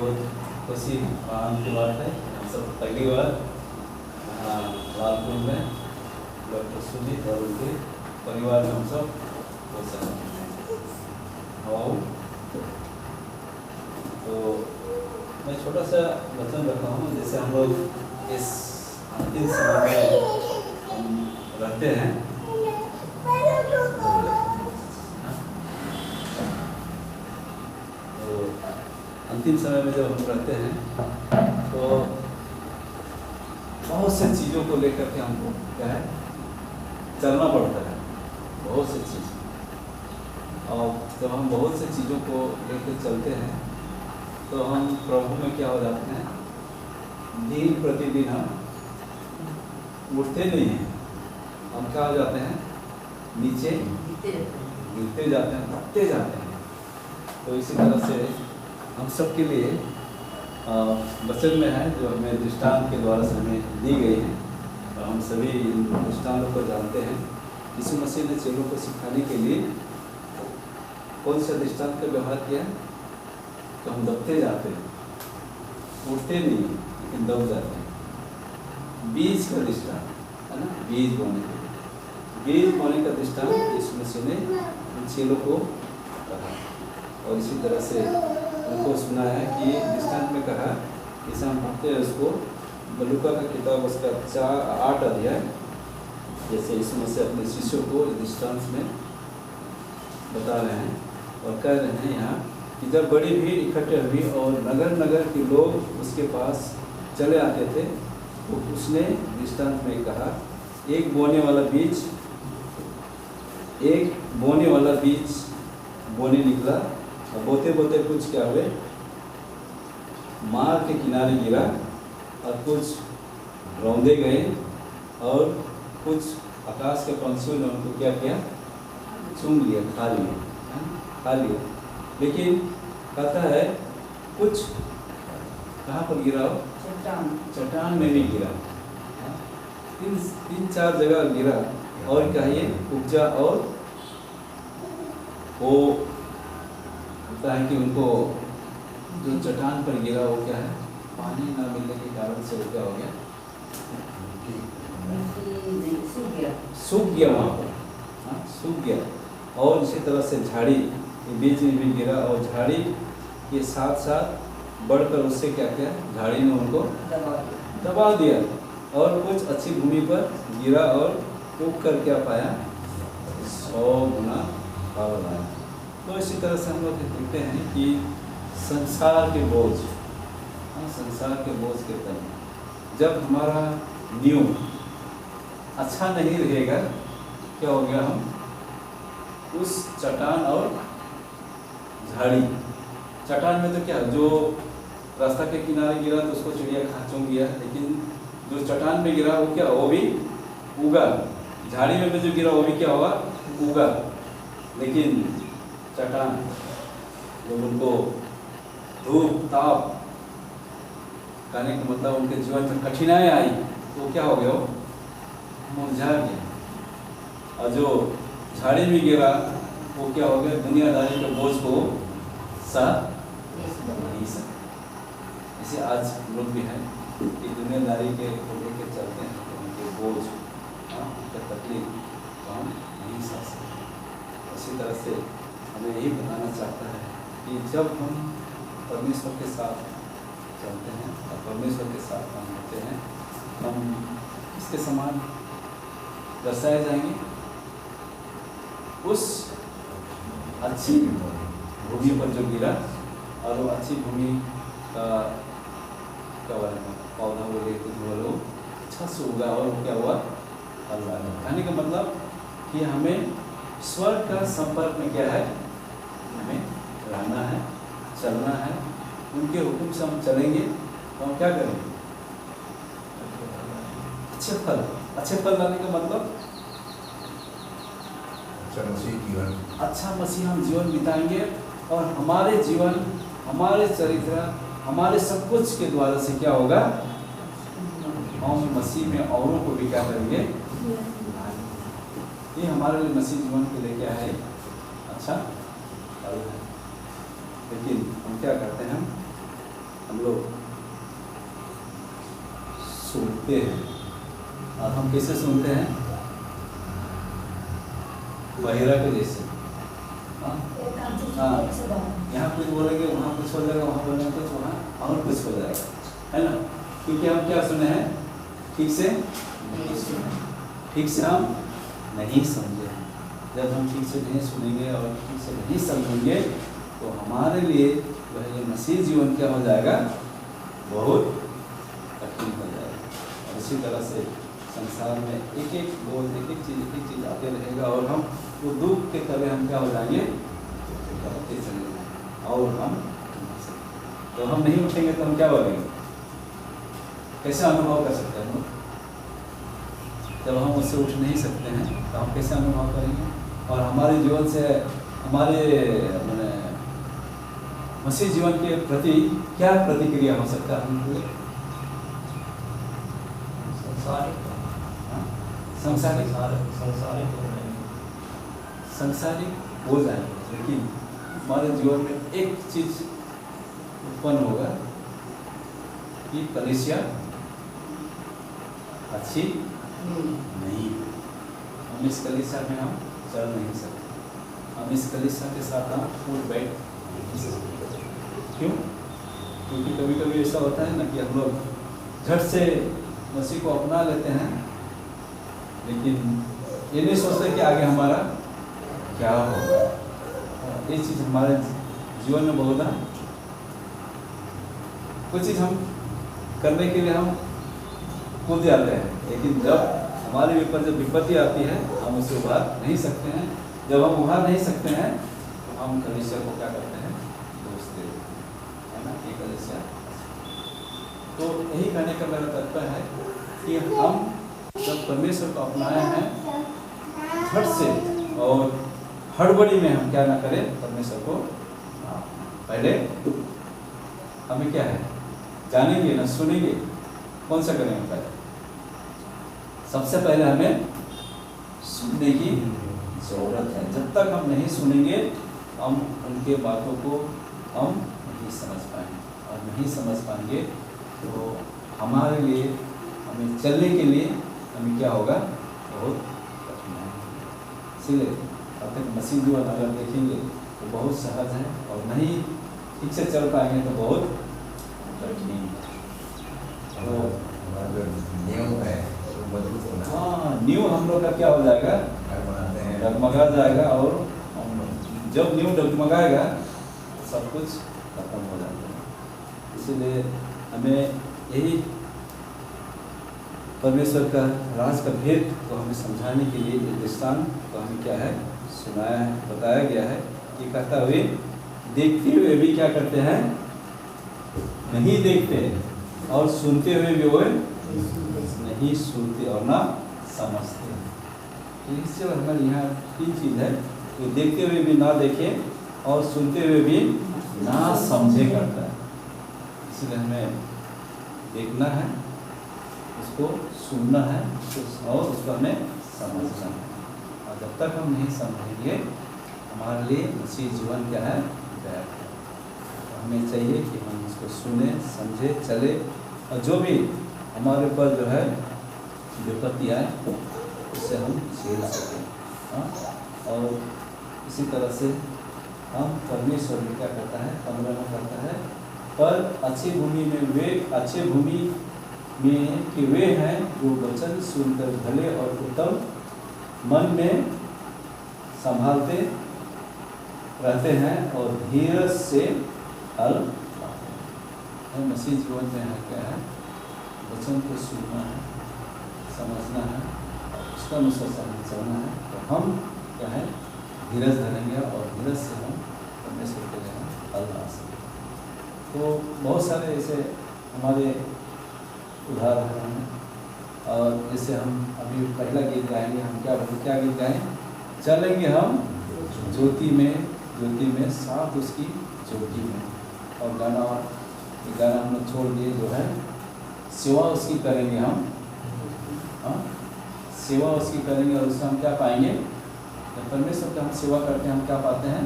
बहुत खुशी आनंद की बात है। हम सब पहली बार लालपुर में डॉक्टर सुजीत और उनके परिवार में हम सब हो सकते हैं। और तो मैं छोटा सा वचन रखा हूँ, जैसे हम लोग इस अंतिम समय में हम रहते हैं, अंतिम समय में जब हम रहते हैं तो बहुत से चीज़ों को लेकर के हमको क्या है चलना पड़ता है, बहुत से चीज़। और जब हम बहुत से चीज़ों को लेकर चलते हैं तो हम प्रभु में क्या हो जाते हैं, दिन प्रतिदिन हम उठते नहीं हैं, हम क्या हो जाते हैं, नीचे गिरते जाते हैं, थकते जाते हैं। तो इसी तरह से हम सब के लिए वचन में है जो हमें दृष्टांत के द्वारा से हमें दी गई है, और हम सभी इन दृष्टांतों को जानते हैं। यीशु मसीह ने चेलों को सिखाने के लिए कौन सा दृष्टांत का व्यवहार किया है, तो हम दबते जाते हैं, उठते नहीं लेकिन दब जाते हैं। बीज का दृष्टांत है ना, बीज बोने का दृष्टांत यीशु मसीह ने उन चेलों को कहा। और इसी तरह से उनको सुना है कि दृष्टांत में कहा, इसे हम पढ़ते हैं उसको लूका का किताब उसका 8 अध्याय, जैसे यीशु मसीह अपने शिष्यों को दृष्टांत में बता रहे हैं और कह रहे हैं यहाँ कि जब बड़ी भीड़ इकट्ठे हुई और नगर नगर के लोग उसके पास चले आते थे, तो उसने दृष्टांत में कहा, एक बोने वाला बीज बोने निकला, और बोते बोते कुछ क्या हुए, मार्ग के किनारे गिरा, और कुछ रौंदे गए, और कुछ आकाश के पंछियों ने उनको क्या किया, चूम लिया, खा लिया। लेकिन कहता है कुछ कहाँ पर गिरा हो, चट्टान में भी गिरा, 3-4 जगह गिरा, और कहिए उपजा, और वो होता है कि उनको जो चट्टान पर गिरा वो क्या है, पानी ना मिलने के कारण से वो क्या हो गया, सूख गया वहाँ पर, सूख गया। और इसी तरह से झाड़ी के बीच में भी गिरा, और झाड़ी के साथ साथ बढ़कर उससे क्या किया, झाड़ी ने उनको दबा दिया। और कुछ अच्छी भूमि पर गिरा और उग कर क्या पाया, 100 गुना फल आया। तो इसी तरह से हम लोग देखते हैं कि संसार के बोझ के तले जब हमारा नींव अच्छा नहीं रहेगा, क्या हो गया, हम उस चट्टान और चट्टान में तो क्या, जो रास्ता के किनारे गिरा तो उसको चिड़िया खा चूम गया, लेकिन जो चट्टान में गिरा वो क्या, वो भी उगा। झाड़ी में भी जो गिरा वो भी क्या हुआ, उगा। लेकिन चट्टान जब उनको धूप ताप कहने का मतलब उनके जीवन में कठिनाई आई, तो क्या हो गया, मुरझा गया। और जो झाड़ी में गिरा वो क्या हो गया, दुनियादारी के बोझ को सह नहीं सके। ऐसे आज लोग भी हैं कि दुनियादारी के लेके चलते हैं, तो उनके बोझ, उनका तकलीफ तो हम नहीं सह सकते। इसी तरह से हमें यही बताना चाहता है कि जब हम परमेश्वर के साथ चलते हैं और परमेश्वर के साथ हम होते हैं, हम इसके समान दर्शाए जाएंगे। उस अच्छी भूमि पर जो गिरा, और वो अच्छी भूमि का क्या हुआ, पौधा बोले कुछ बोलो अच्छा से उगा, और क्या हुआ, फल आया। कहने का मतलब कि हमें स्वर्ग का संपर्क में क्या है, हमें रहना है, चलना है। उनके हुक्म से हम चलेंगे तो हम क्या करेंगे, अच्छे फल लाने का मतलब अच्छा मसीह जीवन बिताएंगे, और हमारे जीवन, हमारे चरित्र, हमारे सब कुछ के द्वारा से क्या होगा, हम मसीह में औरों को भी क्या करेंगे। ये हमारे लिए मसीह जीवन के लिए क्या है, अच्छा फल है। लेकिन हम क्या करते हैं, हम लोग सुनते हैं, और हम कैसे सुनते हैं? बहिरा के जैसे। हाँ, यहाँ कुछ बोलेंगे, वहाँ कुछ हो जाएगा, वहाँ बोलेंगे कुछ, वहाँ और कुछ हो जाएगा, है ना? क्योंकि हम क्या सुने हैं? ठीक से नहीं सुने, ठीक से हम नहीं समझे। जब हम ठीक से नहीं सुनेंगे और ठीक से नहीं समझेंगे तो हमारे लिए वह ये मसीह जीवन क्या हो जाएगा? बहुत कठिन हो जाएगा। और इसी तरह से संसार में एक एक बोल, एक एक चीज़ आते रहेगा, और हम वो दुख के तले हम क्या हो जाएंगे? बढ़ते चले जाएंगे, और हम तो हम नहीं उठेंगे तो हम क्या बोलेंगे? कैसे अनुभव कर सकते हैं हम? जब हम उससे उठ नहीं सकते हैं तो हम कैसे अनुभव करेंगे? और हमारे जीवन से हमारे मैंने मसीह जीवन के प्रति क्या प्रतिक्रिया हो सकता है हमको? संसारिक हो जाएंगे, लेकिन हमारे जीवन में एक चीज उत्पन्न होगा कि कलीसिया अच्छी नहीं। हम इस कलीसिया में हम चल नहीं सकते, हम इस कलीसिया के साथ हम उठ बैठ नहीं सकते। क्यों? क्योंकि कभी कभी ऐसा होता है ना कि हम लोग झट से मसीह को अपना लेते हैं, लेकिन ये नहीं सोचते कि आगे हमारा क्या होगा। ये चीज़ हमारे जीवन में बहुत है। कुछ चीज़ हम करने के लिए हम कूद जाते हैं, लेकिन जब हमारे ऊपर जब विपत्ति आती है हम उससे उभार नहीं सकते हैं। जब हम उभार नहीं सकते हैं तो हम कलीसिया को क्या करते हैं? दोष देते हैं, है ना? ये कलीसिया। तो यही कहने का मेरा तात्पर्य है कि हम जब परमेश्वर को अपनाए हैं, झट से और हड़बड़ी में हम क्या ना करें? परमेश्वर को पहले हमें क्या है? जानेंगे ना सुनेंगे, कौन सा करेंगे? पहले सबसे पहले हमें सुनने की जरूरत है। जब तक हम नहीं सुनेंगे हम उनके बातों को हम नहीं समझ पाएंगे, और नहीं समझ पाएंगे तो हमारे लिए, हमें चलने के लिए हमें क्या होगा? बहुत कठिनाई है। इसलिए अब तक मसीह जीवन अगर देखेंगे तो बहुत सहज है, और नहीं ठीक से चल पाएंगे तो बहुत कठिन है। तो नियम है मजबूत होना। हाँ, न्यू हम लोग का क्या हो जाएगा? डगमगा जाएगा, और जब न्यू डगमगाएगा तो सब कुछ खत्म हो जाता है। इसलिए हमें यही परमेश्वर का राज का भेद को हमें समझाने के लिए ये दृष्टांत तो हमें क्या है? सुनाया है, बताया गया है कि कहता हुए देखते हुए भी क्या करते हैं? नहीं देखते, और सुनते हुए भी वो नहीं सुनते और ना समझते। तो इससे हमारे यहाँ तीन चीज़ है कि देखते हुए भी ना देखें, और सुनते हुए भी ना समझे करता है। इसलिए हमें देखना है, उसको सुनना है, और उसको हमें समझना है। और जब तक हम नहीं समझेंगे हमारे लिए मसीह जीवन क्या है? व्यर्थ है। तो हमें चाहिए कि हम उसको सुने, समझे, चले, और जो भी हमारे ऊपर जो है विपत्ति आए उससे हम झेल सकें। हाँ, और इसी तरह से हम परमेश्वर भी क्या करता है? 15 में करता है, पर अच्छी भूमि में वे अच्छे भूमि में कि वे हैं जो वचन सुनकर भले और उत्तम मन में संभालते रहते हैं और धीरज से फल पाते हैं। मसीह जीवन में है क्या है? वचन को सुनना है, समझना है, उसका अनुसार चलना है। तो हम क्या है? धीरज धरेंगे, और धीरज से हम परमेश्वर के लिए फल ला सकते। तो बहुत सारे ऐसे हमारे उदाहरण हैं, और जैसे हम अभी पहला गीत गाएंगे, हम क्या गीत गाएं? चलेंगे हम ज्योति में साथ उसकी ज्योति में। और गाना हम लोग छोड़ दिए जो है सेवा उसकी करेंगे हम। हाँ, सेवा उसकी करेंगे, और उससे हम क्या पाएंगे? जब परमेश्वर का हम सेवा करते हैं हम क्या पाते हैं?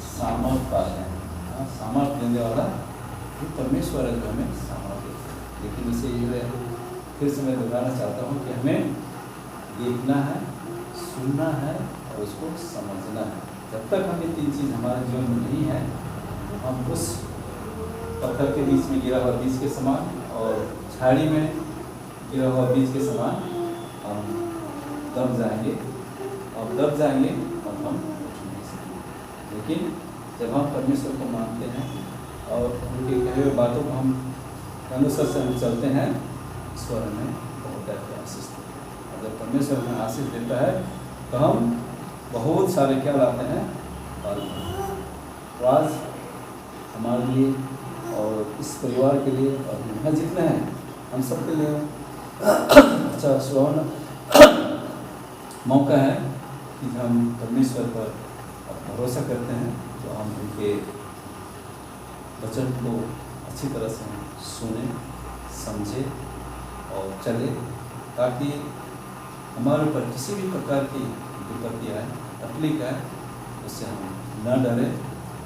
सामर्थ पाते हैं। हाँ, सामर्थ देने वाला वो परमेश्वर है जो हमें संभाल देता है। लेकिन इसे ये फिर से मैं दोहराना चाहता हूँ कि हमें देखना है, सुनना है और उसको समझना है। जब तक हम ये तीन चीज़ हमारे जीवन में नहीं है, हम उस पत्थर के बीच में गिरा हुआ बीज के समान और झाड़ी में गिरा हुआ बीज के समान हम दब जाएंगे और हम उठ नहीं सकेंगे। लेकिन जब हम परमेश्वर को मानते हैं और उनके कहे हुए बातों को हम अनुसार से हम चलते हैं, ईश्वर हमें बहुत ज़्यादा आशीष देता है। और जब परमेश्वर हमें आशीष देता है तो हम बहुत सारे क्या लाते हैं, फल। तो आज हमारे लिए और इस परिवार के लिए और यहाँ जितने हैं हम सबके लिए अच्छा सुहावना मौका है कि हम परमेश्वर पर भरोसा करते हैं, तो हम उनके वचन को अच्छी तरह से सुने, समझे और चले, ताकि हमारे ऊपर किसी भी प्रकार की विपत्ति आए, तकलीफ आए, उससे हम न डरें,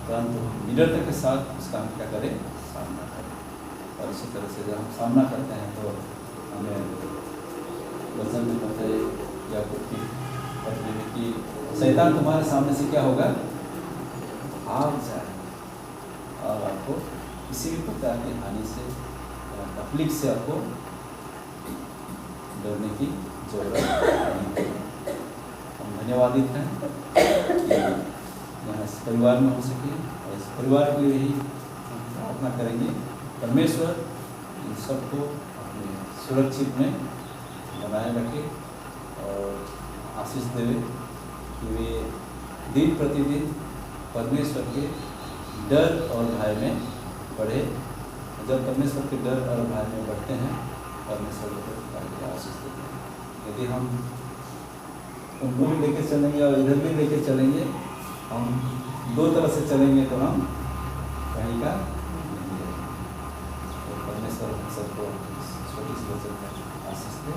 परंतु निडरता के साथ उसका हम क्या करें, सामना करें। और इसी तरह से जब हम सामना करते हैं तो हमें वचन में पता है या कुछ पता है कि शैतान तुम्हारे सामने से क्या होगा, भाग जाए और आपको किसी भी प्रकार की हानि से या तकलीफ से आपको डरने की जरूरत नहीं है। हम धन्यवादित हैं कि यहाँ इस परिवार में हो सके और इस परिवार के लिए ही हम प्रार्थना करेंगे। परमेश्वर इन सबको अपने सुरक्षित में बनाए रखे और आशीष देवे कि वे दिन प्रतिदिन परमेश्वर के डर और भय में बढ़े। जब परमेश्वर के डर और भय में बढ़ते हैं, परमेश्वर को आशीष देते हैं। यदि हम उनको भी लेके चलेंगे और इधर भी लेके चलेंगे, हम दो तरह से चलेंगे तो हम कहीं का नहीं रहेंगे। तो परमेश्वर हम सबको छोटी सी वचन में आशीष दे।